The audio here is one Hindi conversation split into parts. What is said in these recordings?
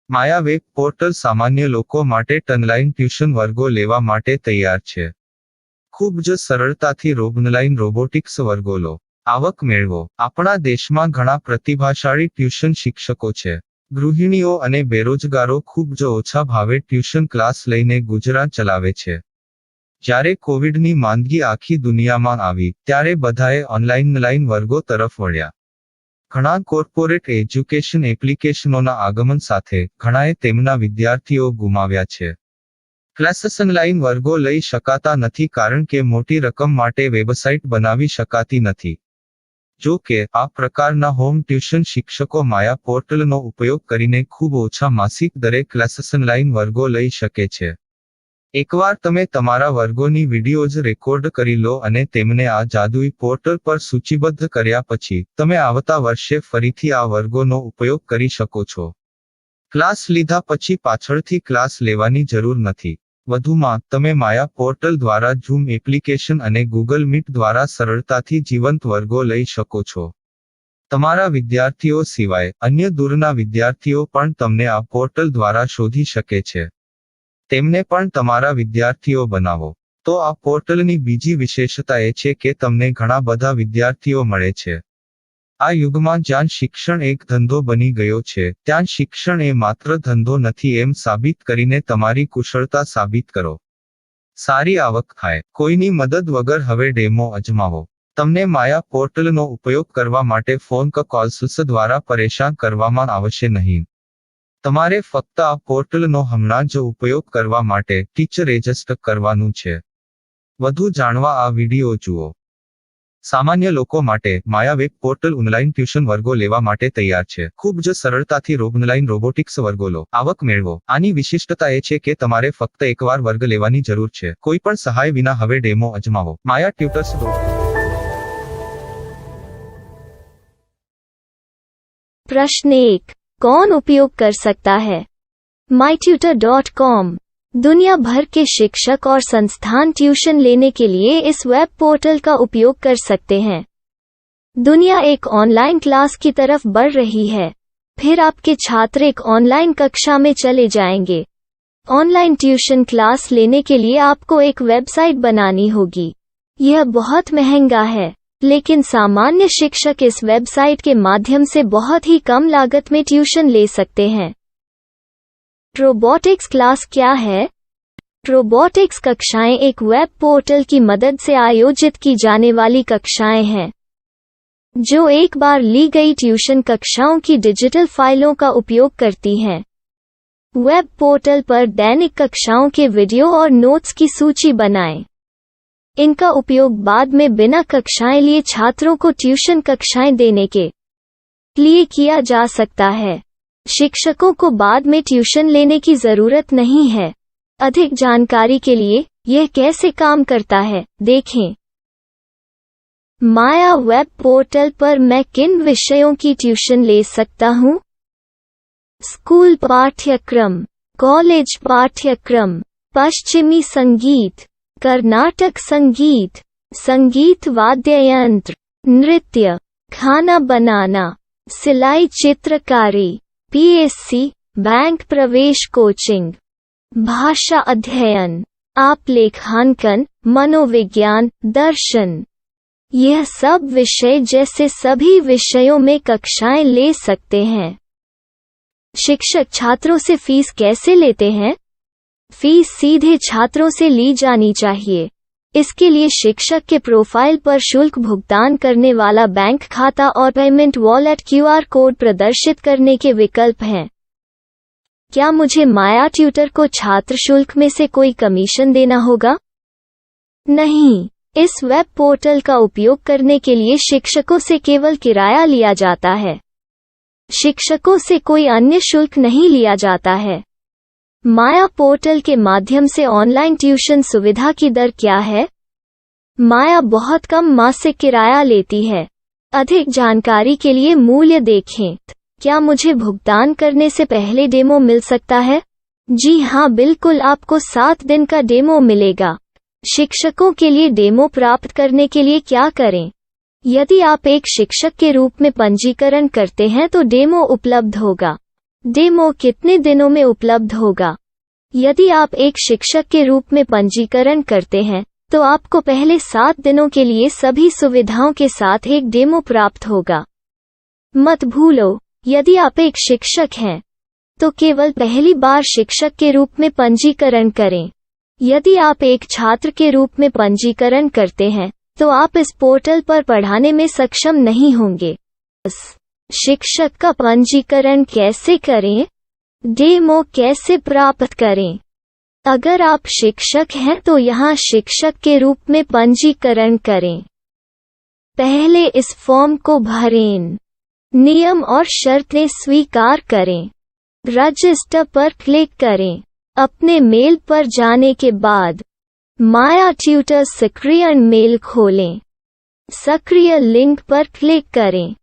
માયા વેબ પોર્ટલ સામાન્ય લોકો માટે ઓનલાઈન ટ્યુશન વર્ગો લેવા માટે તૈયાર છે. ખૂબ જ સરળતાથી ઓનલાઈન રોબોટિક્સ વર્ગો લો, આવક મેળવો. આપણા દેશમાં ઘણા પ્રતિભાશાળી ટ્યુશન શિક્ષકો છે. ગૃહિણીઓ અને બેરોજગારો ખૂબ જ ઓછા ભાવે ટ્યુશન ક્લાસ લઈને ગુજરાન ચલાવે છે. જ્યારે કોવિડની માંદગી આખી દુનિયામાં આવી ત્યારે બધાએ ઓનલાઈન વર્ગો તરફ વળ્યા. ઘણા કોર્પોરેટ એજ્યુકેશન એપ્લિકેશનોના આગમન સાથે ઘણાએ તેમના વિદ્યાર્થીઓ ગુમાવ્યા છે. ક્લાસીસ ઓનલાઈન વર્ગો લઈ શકાતા નથી કારણ કે મોટી રકમ માટે વેબસાઇટ બનાવી શકાતી નથી. જો કે આ પ્રકારના હોમ ટ્યુશન શિક્ષકો માયા પોર્ટલનો ઉપયોગ કરીને ખૂબ ઓછા માસિક દરે ક્લાસીસ ઓનલાઈન વર્ગો લઈ શકે છે. એકવાર તમે તમારા વર્ગોની વિડીયોઝ રેકોર્ડ કરી લો અને તેમને આ જાદુઈ પોર્ટલ પર સૂચિબદ્ધ કર્યા પછી તમે આવતા વર્ષે ફરીથી આ વર્ગોનો ઉપયોગ કરી શકો છો. ક્લાસ લીધા પછી પાછળથી ક્લાસ લેવાની જરૂર નથી. વધુમાં તમે માયા પોર્ટલ દ્વારા ઝૂમ એપ્લિકેશન અને ગૂગલ મીટ દ્વારા સરળતાથી જીવંત વર્ગો લઈ શકો છો. તમારા વિદ્યાર્થીઓ સિવાય અન્ય દૂરના વિદ્યાર્થીઓ પણ તમને આ પોર્ટલ દ્વારા શોધી શકે છે. તેમને પણ તમારા વિદ્યાર્થીઓ બનાવો. તો આ પોર્ટલની બીજી વિશેષતા એ છે કે તમને ઘણા બધા વિદ્યાર્થીઓ મળે છે. આ યુગમાં જ્યાં શિક્ષણ એક ધંધો બની ગયો છે ત્યાં શિક્ષણ એ માત્ર ધંધો નથી એમ સાબિત કરીને તમારી કુશળતા સાબિત કરો. સારી આવક થાય. કોઈની મદદ વગર હવે ડેમો અજમાવો. તમને માયા પોર્ટલનો ઉપયોગ કરવા માટે ફોન કોલ્સ દ્વારા પરેશાન કરવામાં આવશે નહીં. તમારે ફક્ત આ પોર્ટલનો હમણાં જ ઉપયોગ કરવા માટે ટીચર રજિસ્ટર કરવાનું છે. વધુ જાણવા આ વિડિયો જુઓ. સામાન્ય લોકો માટે માયા વેબ પોર્ટલ ઓનલાઈન ટ્યુશન વર્ગો લેવા માટે તૈયાર છે. ખૂબ જ સરળતાથી ઓનલાઈન રોબોટિક્સ વર્ગો લો, આવક મેળવો. આની વિશિષ્ટતા એ છે કે તમારે ફક્ત એકવાર વર્ગ લેવાની જરૂર છે. કોઈ પણ સહાય વિના હવે ડેમો અજમાવો. માયા ટ્યુટર્સ. प्रश्न 1. कौन उपयोग कर सकता है? mytutor.com दुनिया भर के शिक्षक और संस्थान ट्यूशन लेने के लिए इस वेब पोर्टल का उपयोग कर सकते हैं. दुनिया एक ऑनलाइन क्लास की तरफ बढ़ रही है. फिर आपके छात्र एक ऑनलाइन कक्षा में चले जाएंगे. ऑनलाइन ट्यूशन क्लास लेने के लिए आपको एक वेबसाइट बनानी होगी. यह बहुत महंगा है, लेकिन सामान्य शिक्षक इस वेबसाइट के माध्यम से बहुत ही कम लागत में ट्यूशन ले सकते हैं. रोबोटिक्स क्लास क्या है? रोबोटिक्स कक्षाएं एक वेब पोर्टल की मदद से आयोजित की जाने वाली कक्षाएं हैं, जो एक बार ली गई ट्यूशन कक्षाओं की डिजिटल फाइलों का उपयोग करती हैं. वेब पोर्टल पर दैनिक कक्षाओं के वीडियो और नोट्स की सूची बनाएं. इनका उपयोग बाद में बिना कक्षाएं लिए छात्रों को ट्यूशन कक्षाएं देने के लिए किया जा सकता है. शिक्षकों को बाद में ट्यूशन लेने की जरूरत नहीं है. अधिक जानकारी के लिए यह कैसे काम करता है देखें. माया वेब पोर्टल पर मैं किन विषयों की ट्यूशन ले सकता हूँ? स्कूल पाठ्यक्रम, कॉलेज पाठ्यक्रम, पश्चिमी संगीत, कर्नाटक संगीत, संगीत वाद्य यंत्र, नृत्य, खाना बनाना, सिलाई चित्रकारी, पीएससी, बैंक प्रवेश कोचिंग, भाषा अध्ययन, आलेखांकन, मनोविज्ञान, दर्शन. यह सब विषय जैसे सभी विषयों में कक्षाएं ले सकते हैं. शिक्षक छात्रों से फीस कैसे लेते हैं? फीस सीधे छात्रों से ली जानी चाहिए. इसके लिए शिक्षक के प्रोफाइल पर शुल्क भुगतान करने वाला बैंक खाता और पेमेंट वॉलेट क्यूआर कोड प्रदर्शित करने के विकल्प हैं. क्या मुझे माया ट्यूटर को छात्र शुल्क में से कोई कमीशन देना होगा? नहीं. इस वेब पोर्टल का उपयोग करने के लिए शिक्षकों से केवल किराया लिया जाता है. शिक्षकों से कोई अन्य शुल्क नहीं लिया जाता है. माया पोर्टल के माध्यम से ऑनलाइन ट्यूशन सुविधा की दर क्या है? माया बहुत कम मासिक किराया लेती है. अधिक जानकारी के लिए मूल्य देखें. क्या मुझे भुगतान करने से पहले डेमो मिल सकता है? जी हाँ, बिल्कुल. आपको 7 दिन का डेमो मिलेगा. शिक्षकों के लिए डेमो प्राप्त करने के लिए क्या करें? यदि आप एक शिक्षक के रूप में पंजीकरण करते हैं तो डेमो उपलब्ध होगा. डेमो कितने दिनों में उपलब्ध होगा? यदि आप एक शिक्षक के रूप में पंजीकरण करते हैं, तो आपको पहले 7 दिनों के लिए सभी सुविधाओं के साथ एक डेमो प्राप्त होगा। मत भूलो, यदि आप एक शिक्षक हैं, तो केवल पहली बार शिक्षक के रूप में पंजीकरण करें। यदि आप एक छात्र के रूप में पंजीकरण करते हैं, तो आप इस पोर्टल पर पढ़ाने में सक्षम नहीं होंगे। शिक्षक का पंजीकरण कैसे करें? डेमो कैसे प्राप्त करें? अगर आप शिक्षक हैं तो यहाँ शिक्षक के रूप में पंजीकरण करें। पहले इस फॉर्म को भरें। नियम और शर्तें स्वीकार करें। रजिस्टर पर क्लिक करें। अपने मेल पर जाने के बाद माया ट्यूटर सक्रिय मेल खोलें। सक्रिय लिंक पर क्लिक करें।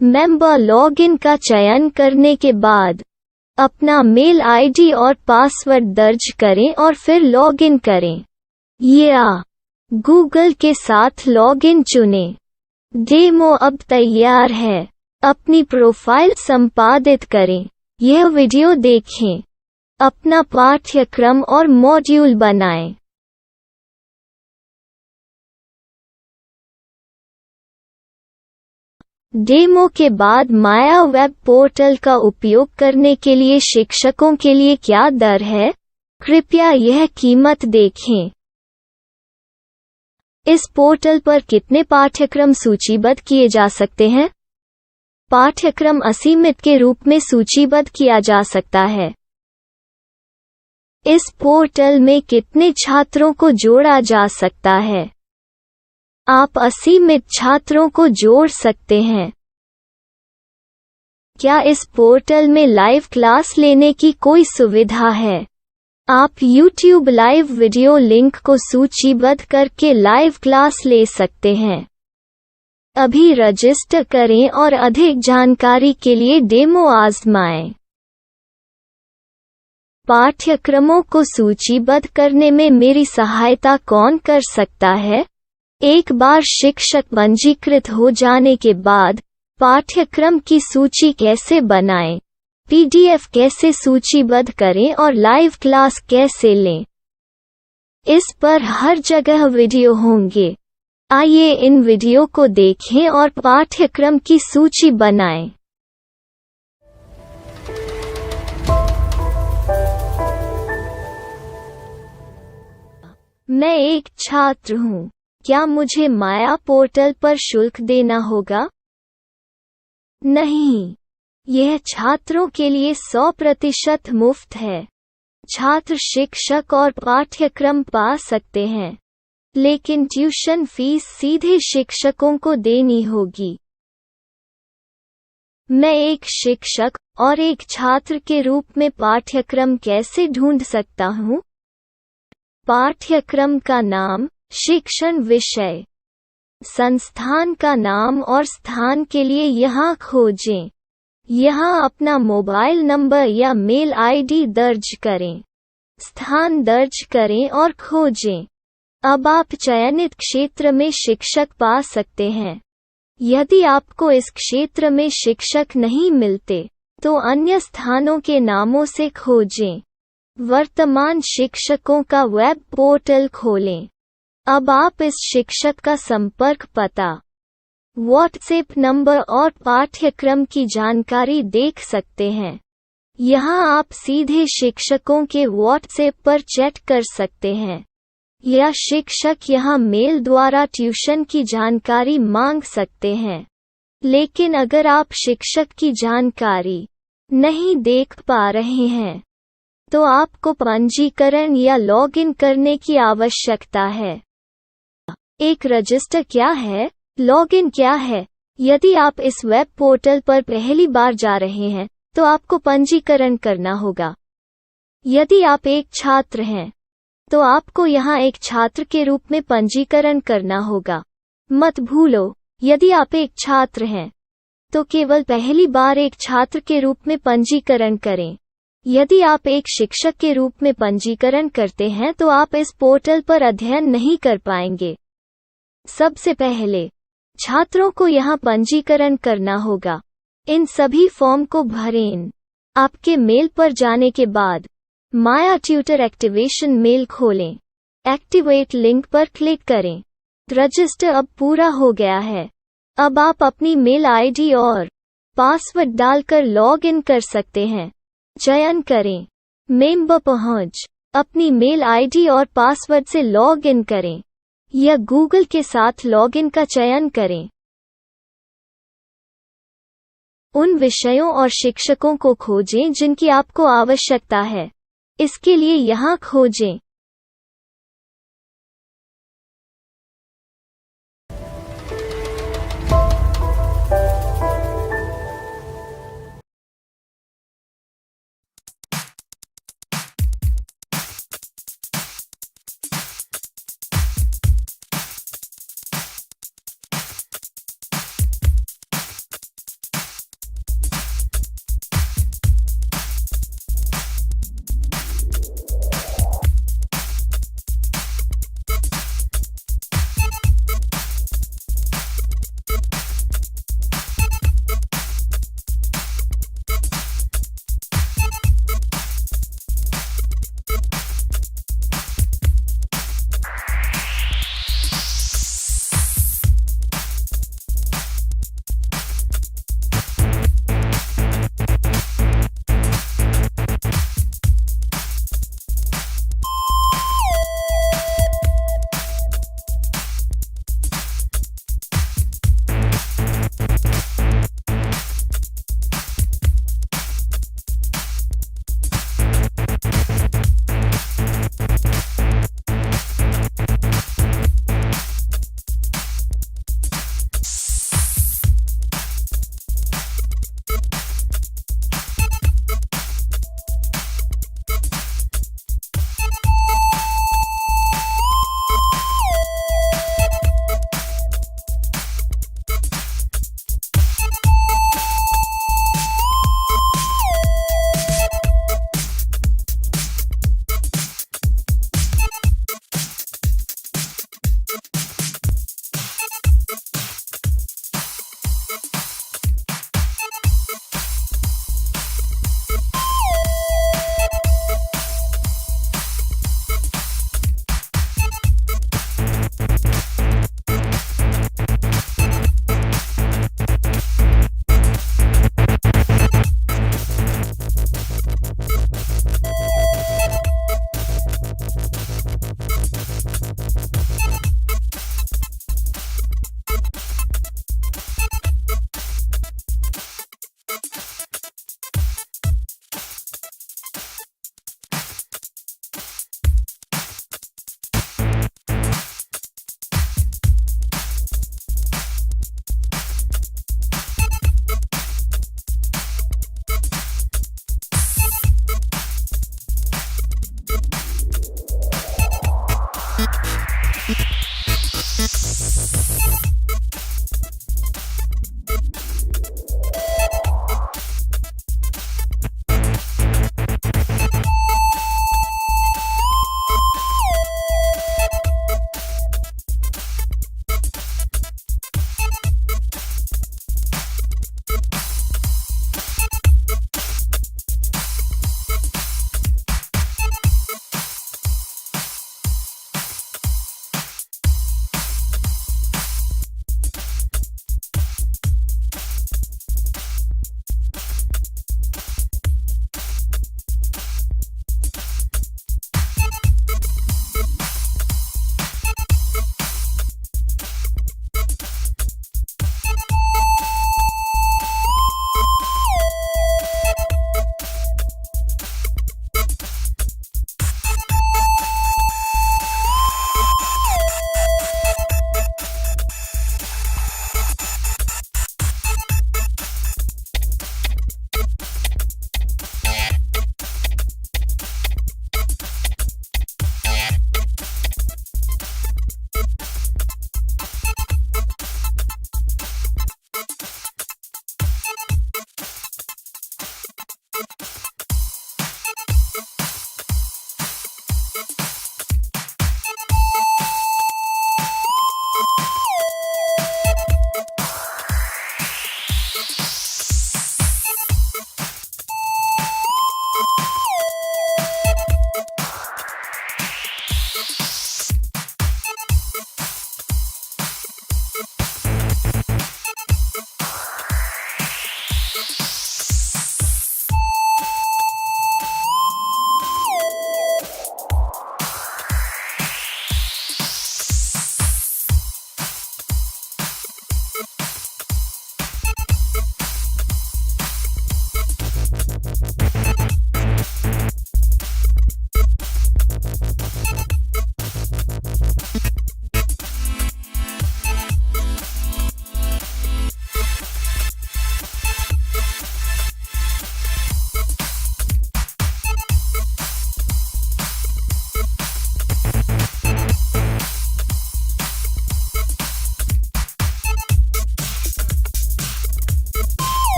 मेंबर लॉगिन का चयन करने के बाद अपना मेल आईडी और पासवर्ड दर्ज करें और फिर लॉगिन करें या गूगल के साथ लॉगिन चुनें। डेमो अब तैयार है। अपनी प्रोफाइल संपादित करें। यह वीडियो देखें। अपना पाठ्यक्रम और मॉड्यूल बनाएं। डेमो के बाद माया वेब पोर्टल का उपयोग करने के लिए शिक्षकों के लिए क्या दर है? कृपया यह कीमत देखें। इस पोर्टल पर कितने पाठ्यक्रम सूचीबद्ध किए जा सकते हैं? पाठ्यक्रम असीमित के रूप में सूचीबद्ध किया जा सकता है। इस पोर्टल में कितने छात्रों को जोड़ा जा सकता है? आप असीमित छात्रों को जोड़ सकते हैं। क्या इस पोर्टल में लाइव क्लास लेने की कोई सुविधा है? आप YouTube लाइव वीडियो लिंक को सूचीबद्ध करके लाइव क्लास ले सकते हैं। अभी रजिस्टर करें और अधिक जानकारी के लिए डेमो आजमाएं। पाठ्यक्रमों को सूचीबद्ध करने में मेरी सहायता कौन कर सकता है? एक बार शिक्षक पंजीकृत हो जाने के बाद पाठ्यक्रम की सूची कैसे बनाएं, PDF कैसे सूचीबद्ध करें और लाइव क्लास कैसे लें, इस पर हर जगह वीडियो होंगे। आइए इन वीडियो को देखें और पाठ्यक्रम की सूची बनाएं। मैं एक छात्र हूँ। क्या मुझे माया पोर्टल पर शुल्क देना होगा? नहीं, यह छात्रों के लिए 100% मुफ्त है। छात्र शिक्षक और पाठ्यक्रम पा सकते हैं, लेकिन ट्यूशन फीस सीधे शिक्षकों को देनी होगी। मैं एक शिक्षक और एक छात्र के रूप में पाठ्यक्रम कैसे ढूंढ सकता हूँ? पाठ्यक्रम का नाम, शिक्षण विषय, संस्थान का नाम और स्थान के लिए यहाँ खोजें। यहाँ अपना मोबाइल नंबर या मेल आईडी दर्ज करें। स्थान दर्ज करें और खोजें। अब आप चयनित क्षेत्र में शिक्षक पा सकते हैं। यदि आपको इस क्षेत्र में शिक्षक नहीं मिलते, तो अन्य स्थानों के नामों से खोजें। वर्तमान शिक्षकों का वेब पोर्टल खोलें। अब आप इस शिक्षक का संपर्क पता, व्हाट्सएप नंबर और पाठ्यक्रम की जानकारी देख सकते हैं। यहाँ आप सीधे शिक्षकों के व्हाट्सएप पर चैट कर सकते हैं, या शिक्षक यहाँ मेल द्वारा ट्यूशन की जानकारी मांग सकते हैं। लेकिन अगर आप शिक्षक की जानकारी नहीं देख पा रहे हैं, तो आपको पंजीकरण या लॉगिन करने की आवश्यकता है। एक रजिस्टर क्या है? लॉगिन क्या है? यदि आप इस वेब पोर्टल पर पहली बार जा रहे हैं, तो आपको पंजीकरण करना होगा। यदि आप एक छात्र हैं, तो आपको यहाँ एक छात्र के रूप में पंजीकरण करना होगा। मत भूलो, यदि आप एक छात्र हैं, तो केवल पहली बार एक छात्र के रूप में पंजीकरण करें। यदि आप एक शिक्षक के रूप में पंजीकरण करते हैं तो आप इस पोर्टल पर अध्ययन नहीं कर पाएंगे। सबसे पहले छात्रों को यहाँ पंजीकरण करना होगा। इन सभी फॉर्म को भरें। आपके मेल पर जाने के बाद माया ट्यूटर एक्टिवेशन मेल खोलें। एक्टिवेट लिंक पर क्लिक करें। रजिस्टर अब पूरा हो गया है। अब आप अपनी मेल आईडी और पासवर्ड डालकर लॉग इन कर सकते हैं। चयन करें मेंबर पहुंच। अपनी मेल आईडी और पासवर्ड से लॉग इन करें या गूगल के साथ लॉग इन का चयन करें। उन विषयों और शिक्षकों को खोजें जिनकी आपको आवश्यकता है। इसके लिए यहाँ खोजें।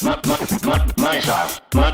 My style. My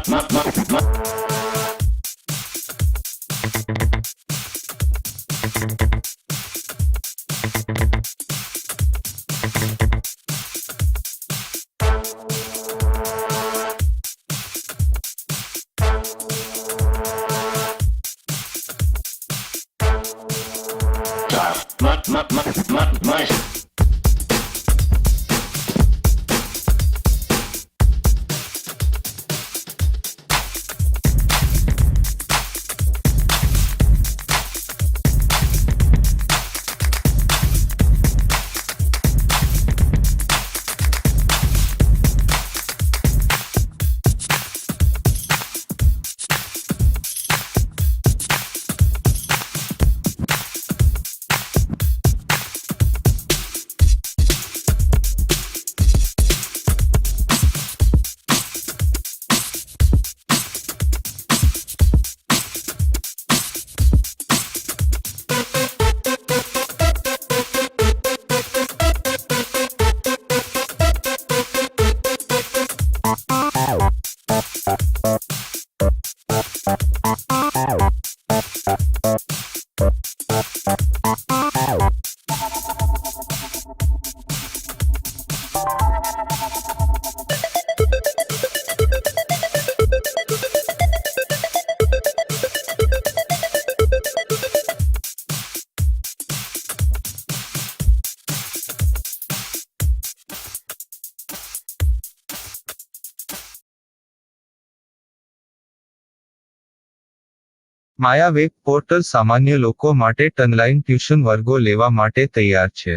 Maya web portal સામાન્ય લોકો માટે ઓનલાઈન ટ્યુશન વર્ગો લેવા માટે તૈયાર છે.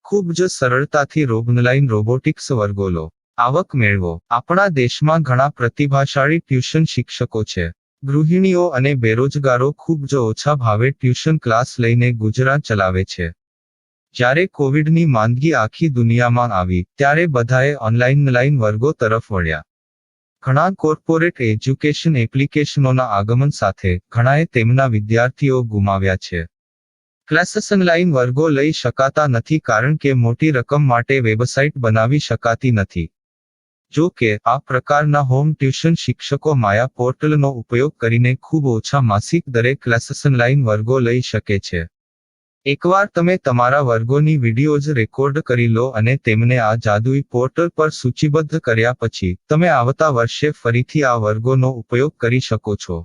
ખૂબ જ સરળતાથી ઓનલાઈન રોબોટિક્સ વર્ગો લો. આવક મેળવો. આપણા દેશમાં ઘણા પ્રતિભાશાળી ટ્યુશન શિક્ષકો છે. ગૃહિણીઓ અને બેરોજગારો ખૂબ જ ઓછા ભાવે ટ્યુશન ક્લાસ લઈને ગુજરાન ચલાવે છે. જ્યારે કોવિડની માંદગી આખી દુનિયામાં આવી ત્યારે બધાએ ઓનલાઈન વર્ગો તરફ વળ્યા. ઘણા કોર્પોરેટ એજ્યુકેશન એપ્લિકેશનોના આગમન સાથે ઘણાએ તેમના વિદ્યાર્થીઓ ગુમાવ્યા છે. ક્લાસીસ ઓનલાઈન વર્ગો લઈ શકાતા નથી કારણ કે મોટી રકમ માટે વેબસાઇટ બનાવી શકાતી નથી. જો કે આ પ્રકારના હોમ ટ્યુશન શિક્ષકો માયા પોર્ટલનો ઉપયોગ કરીને ખૂબ ઓછા માસિક દરે ક્લાસીસ ઓનલાઈન વર્ગો લઈ શકે છે. એકવાર તમે તમારા વર્ગોની વિડીયોઝ રેકોર્ડ કરી લો અને તેમને આ જાદુઈ પોર્ટલ પર સૂચિબદ્ધ કર્યા પછી તમે આવતા વર્ષે ફરીથી આ વર્ગોનો ઉપયોગ કરી શકો છો.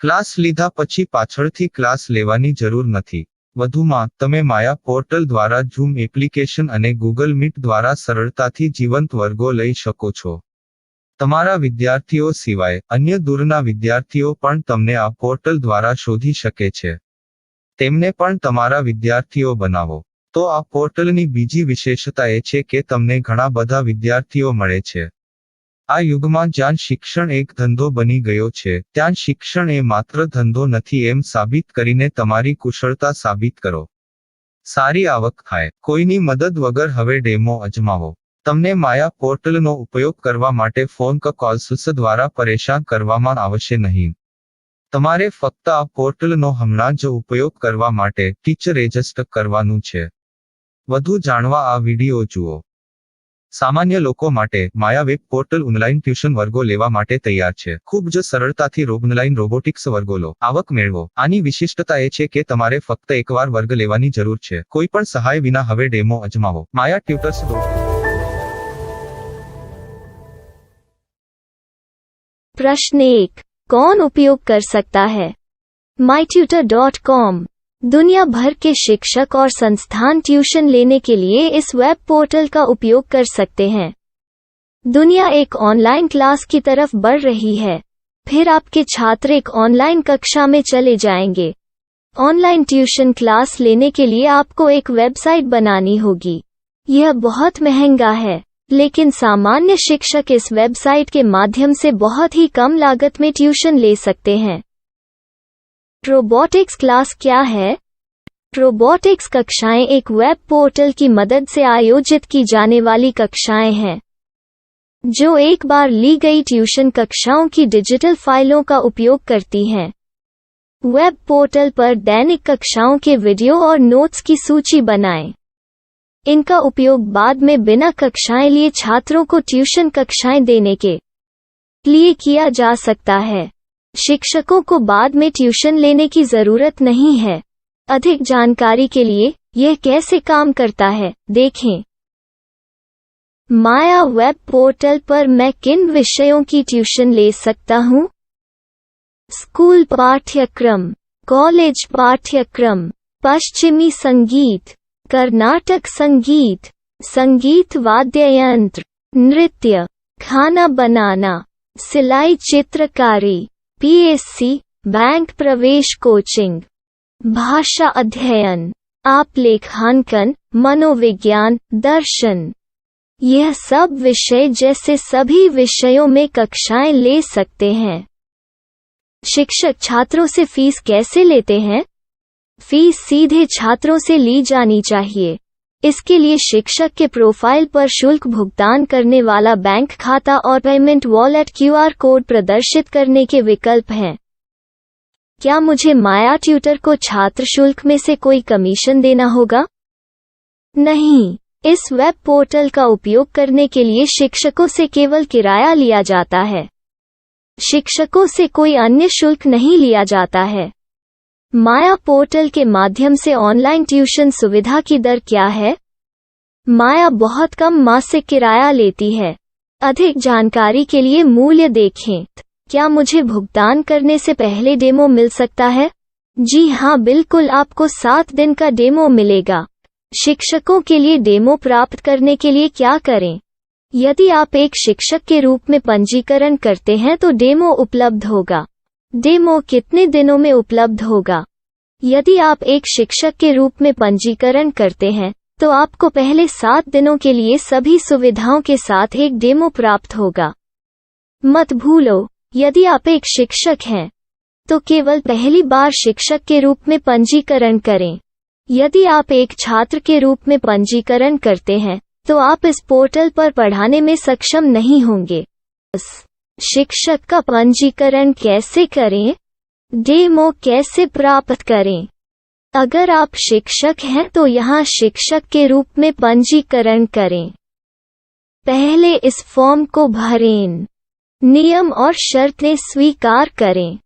ક્લાસ લીધા પછી પાછળથી ક્લાસ લેવાની જરૂર નથી. વધુમાં તમે માયા પોર્ટલ દ્વારા ઝૂમ એપ્લિકેશન અને ગૂગલ મીટ દ્વારા સરળતાથી જીવંત વર્ગો લઈ શકો છો. તમારા વિદ્યાર્થીઓ સિવાય અન્ય દૂરના વિદ્યાર્થીઓ પણ તમને આ પોર્ટલ દ્વારા શોધી શકે છે. તેમને પણ તમારા વિદ્યાર્થીઓ બનાવો. તો આ પોર્ટલની બીજી વિશેષતા એ છે કે તમને ઘણા બધા વિદ્યાર્થીઓ મળે છે. આ યુગમાં જ્યાં શિક્ષણ એક ધંધો બની ગયો છે ત્યાં શિક્ષણ એ માત્ર ધંધો નથી એમ સાબિત કરીને તમારી કુશળતા સાબિત કરો. સારી આવક થાય. કોઈની મદદ વગર હવે ડેમો અજમાવો. તમને માયા પોર્ટલનો ઉપયોગ કરવા માટે ફોન કોલ્સ દ્વારા પરેશાન કરવામાં આવશે નહીં. તમારે ફક્ત આ પોર્ટલનો હમણાં જ ઉપયોગ કરવા માટે ટીચર રજિસ્ટર કરવાનું છે. વધુ જાણવા આ વિડિયો જુઓ. સામાન્ય લોકો માટે માયા વેબ પોર્ટલ ઓનલાઈન ટ્યુશન વર્ગો લેવા માટે તૈયાર છે. ખૂબ જ સરળતાથી ઓનલાઈન રોબોટિક્સ વર્ગો લો. આવક મેળવો. આની વિશિષ્ટતા એ છે કે તમારે ફક્ત એકવાર વર્ગ લેવાની જરૂર છે. કોઈ પણ સહાય વિના હવે ડેમો અજમાવો. માયા ટ્યુટર્સ. प्रश्न 1. कौन उपयोग कर सकता है? mytutor.com दुनिया भर के शिक्षक और संस्थान ट्यूशन लेने के लिए इस वेब पोर्टल का उपयोग कर सकते हैं. दुनिया एक ऑनलाइन क्लास की तरफ बढ़ रही है. फिर आपके छात्र एक ऑनलाइन कक्षा में चले जाएंगे. ऑनलाइन ट्यूशन क्लास लेने के लिए आपको एक वेबसाइट बनानी होगी. यह बहुत महंगा है, लेकिन सामान्य शिक्षक इस वेबसाइट के माध्यम से बहुत ही कम लागत में ट्यूशन ले सकते हैं. रोबोटिक्स क्लास क्या है? रोबोटिक्स कक्षाएं एक वेब पोर्टल की मदद से आयोजित की जाने वाली कक्षाएं हैं, जो एक बार ली गई ट्यूशन कक्षाओं की डिजिटल फाइलों का उपयोग करती हैं. वेब पोर्टल पर दैनिक कक्षाओं के वीडियो और नोट्स की सूची बनाएं. इनका उपयोग बाद में बिना कक्षाएं लिए छात्रों को ट्यूशन कक्षाएं देने के लिए किया जा सकता है। शिक्षकों को बाद में ट्यूशन लेने की जरूरत नहीं है। अधिक जानकारी के लिए यह कैसे काम करता है, देखें। माया वेब पोर्टल पर मैं किन विषयों की ट्यूशन ले सकता हूँ? स्कूल पाठ्यक्रम, कॉलेज पाठ्यक्रम, पश्चिमी संगीत, कर्नाटक संगीत, संगीत वाद्य यंत्र, नृत्य, खाना बनाना, सिलाई चित्रकारी, पीएससी, बैंक प्रवेश कोचिंग, भाषा अध्ययन, आप लेखांकन, मनोविज्ञान, दर्शन। यह सब विषय जैसे सभी विषयों में कक्षाएं ले सकते हैं। शिक्षक छात्रों से फीस कैसे लेते हैं? फीस सीधे छात्रों से ली जानी चाहिए। इसके लिए शिक्षक के प्रोफाइल पर शुल्क भुगतान करने वाला बैंक खाता और पेमेंट वॉलेट क्यूआर कोड प्रदर्शित करने के विकल्प हैं। क्या मुझे माया ट्यूटर को छात्र शुल्क में से कोई कमीशन देना होगा? नहीं। इस वेब पोर्टल का उपयोग करने के लिए शिक्षकों से केवल किराया लिया जाता है। शिक्षकों से कोई अन्य शुल्क नहीं लिया जाता है। माया पोर्टल के माध्यम से ऑनलाइन ट्यूशन सुविधा की दर क्या है? माया बहुत कम मासिक किराया लेती है। अधिक जानकारी के लिए मूल्य देखें। क्या मुझे भुगतान करने से पहले डेमो मिल सकता है? जी हाँ, बिल्कुल, आपको 7 दिन का डेमो मिलेगा। शिक्षकों के लिए डेमो प्राप्त करने के लिए क्या करें? यदि आप एक शिक्षक के रूप में पंजीकरण करते हैं तो डेमो उपलब्ध होगा। डेमो कितने दिनों में उपलब्ध होगा? यदि आप एक शिक्षक के रूप में पंजीकरण करते हैं तो आपको पहले 7 दिनों के लिए सभी सुविधाओं के साथ एक डेमो प्राप्त होगा। मत भूलो, यदि आप एक शिक्षक हैं तो केवल पहली बार शिक्षक के रूप में पंजीकरण करें। यदि आप एक छात्र के रूप में पंजीकरण करते हैं तो आप इस पोर्टल पर पढ़ाने में सक्षम नहीं होंगे। शिक्षक का पंजीकरण कैसे करें? डेमो कैसे प्राप्त करें? अगर आप शिक्षक हैं तो यहाँ शिक्षक के रूप में पंजीकरण करें। पहले इस फॉर्म को भरें। नियम और शर्तें स्वीकार करें।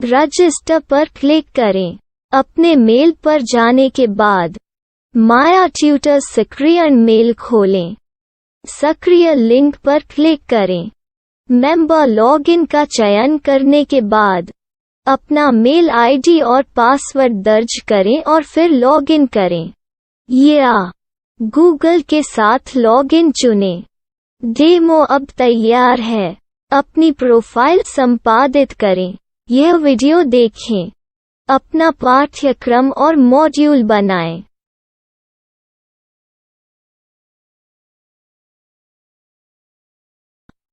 रजिस्टर पर क्लिक करें। अपने मेल पर जाने के बाद माया ट्यूटर सक्रियण मेल खोलें। सक्रिय लिंक पर क्लिक करें। मेंबर लॉगिन का चयन करने के बाद अपना मेल आईडी और पासवर्ड दर्ज करें और फिर लॉगिन करें या गूगल के साथ लॉगिन चुनें। डेमो अब तैयार है। अपनी प्रोफाइल संपादित करें। यह वीडियो देखें। अपना पाठ्यक्रम और मॉड्यूल बनाएं।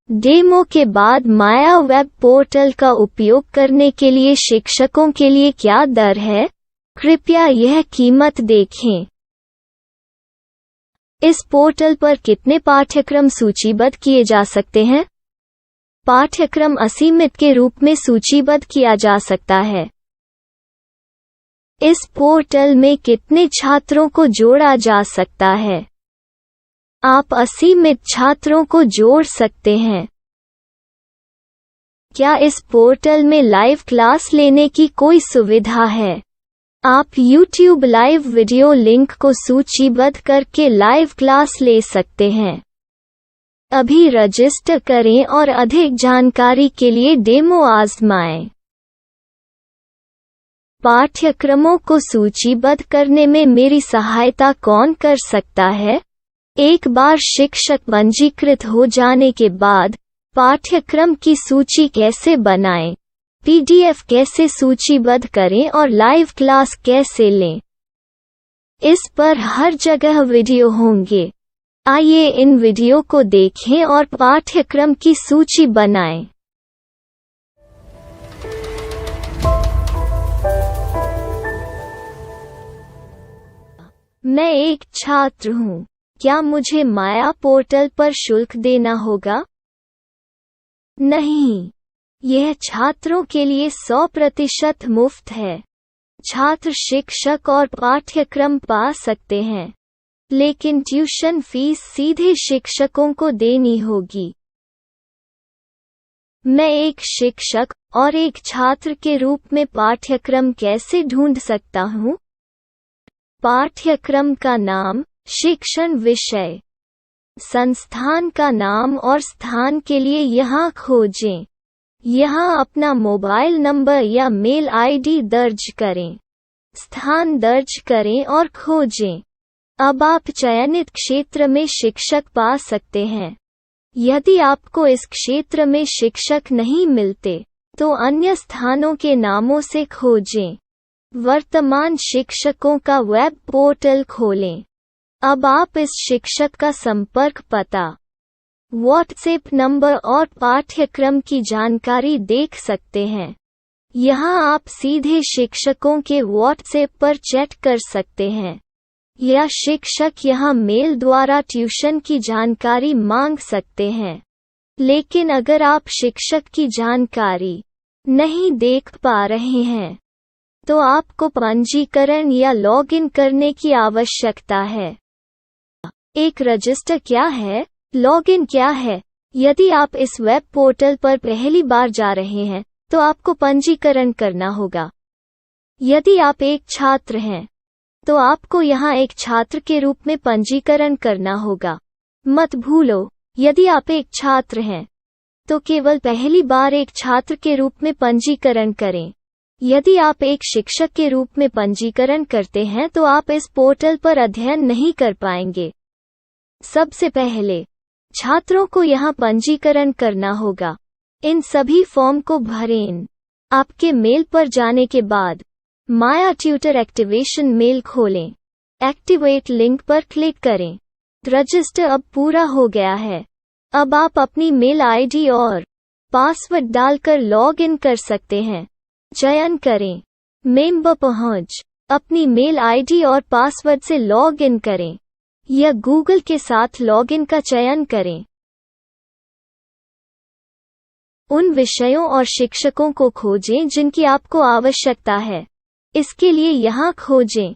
डेमो के बाद माया वेब पोर्टल का उपयोग करने के लिए शिक्षकों के लिए क्या दर है? कृपया यह कीमत देखें। इस पोर्टल पर कितने पाठ्यक्रम सूचीबद्ध किए जा सकते हैं? पाठ्यक्रम असीमित के रूप में सूचीबद्ध किया जा सकता है। इस पोर्टल में कितने छात्रों को जोड़ा जा सकता है? आप असीमित छात्रों को जोड़ सकते हैं। क्या इस पोर्टल में लाइव क्लास लेने की कोई सुविधा है? आप YouTube लाइव वीडियो लिंक को सूचीबद्ध करके लाइव क्लास ले सकते हैं। अभी रजिस्टर करें और अधिक जानकारी के लिए डेमो आजमाएं। पाठ्यक्रमों को सूचीबद्ध करने में मेरी सहायता कौन कर सकता है? एक बार शिक्षक पंजीकृत हो जाने के बाद पाठ्यक्रम की सूची कैसे बनाएं, PDF कैसे सूचीबद्ध करें और लाइव क्लास कैसे लें, इस पर हर जगह वीडियो होंगे। आइए इन वीडियो को देखें और पाठ्यक्रम की सूची बनाएं। मैं एक छात्र हूँ। क्या मुझे माया पोर्टल पर शुल्क देना होगा? नहीं, यह छात्रों के लिए 100% मुफ्त है। छात्र शिक्षक और पाठ्यक्रम पा सकते हैं। लेकिन ट्यूशन फीस सीधे शिक्षकों को देनी होगी। मैं एक शिक्षक और एक छात्र के रूप में पाठ्यक्रम कैसे ढूंढ सकता हूँ? पाठ्यक्रम का नाम, शिक्षण विषय, संस्थान का नाम और स्थान के लिए यहाँ खोजें। यहाँ अपना मोबाइल नंबर या मेल आईडी दर्ज करें। स्थान दर्ज करें और खोजें। अब आप चयनित क्षेत्र में शिक्षक पा सकते हैं। यदि आपको इस क्षेत्र में शिक्षक नहीं मिलते, तो अन्य स्थानों के नामों से खोजें। वर्तमान शिक्षकों का वेब पोर्टल खोलें। अब आप इस शिक्षक का संपर्क पता, व्हाट्सएप नंबर और पाठ्यक्रम की जानकारी देख सकते हैं। यहाँ आप सीधे शिक्षकों के व्हाट्सएप पर चैट कर सकते हैं, या शिक्षक यहाँ मेल द्वारा ट्यूशन की जानकारी मांग सकते हैं। लेकिन अगर आप शिक्षक की जानकारी नहीं देख पा रहे हैं, तो आपको पंजीकरण या लॉगिन करने की आवश्यकता है। एक रजिस्टर क्या है? लॉगिन क्या है? यदि आप इस वेब पोर्टल पर पहली बार जा रहे हैं, तो आपको पंजीकरण करना होगा। यदि आप एक छात्र हैं, तो आपको यहाँ एक छात्र के रूप में पंजीकरण करना होगा। मत भूलो, यदि आप एक छात्र हैं, तो केवल पहली बार एक छात्र के रूप में पंजीकरण करें। यदि आप एक शिक्षक के रूप में पंजीकरण करते हैं, तो आप इस पोर्टल पर अध्ययन नहीं कर पाएंगे। सबसे पहले छात्रों को यहाँ पंजीकरण करना होगा। इन सभी फॉर्म को भरें। आपके मेल पर जाने के बाद माया ट्यूटर एक्टिवेशन मेल खोलें। एक्टिवेट लिंक पर क्लिक करें। रजिस्टर अब पूरा हो गया है। अब आप अपनी मेल आईडी और पासवर्ड डालकर लॉग इन कर सकते हैं। चयन करें मेंबर पहुंच। अपनी मेल आईडी और पासवर्ड से लॉग इन करें, या गूगल के साथ लॉगिन का चयन करें। उन विषयों और शिक्षकों को खोजें जिनकी आपको आवश्यकता है। इसके लिए यहाँ खोजें।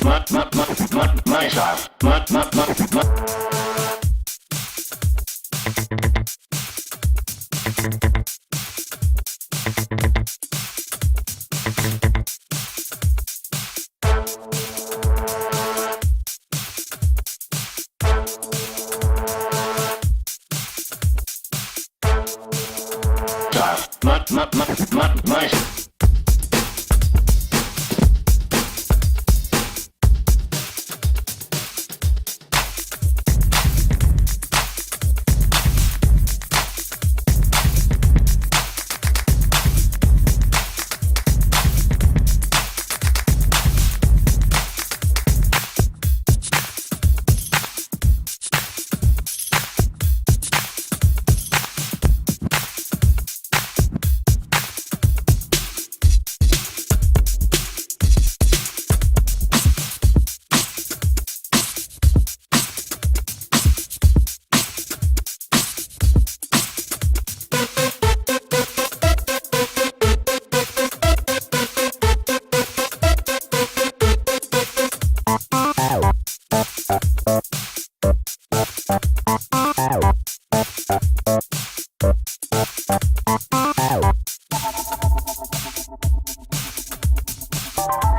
My style. My you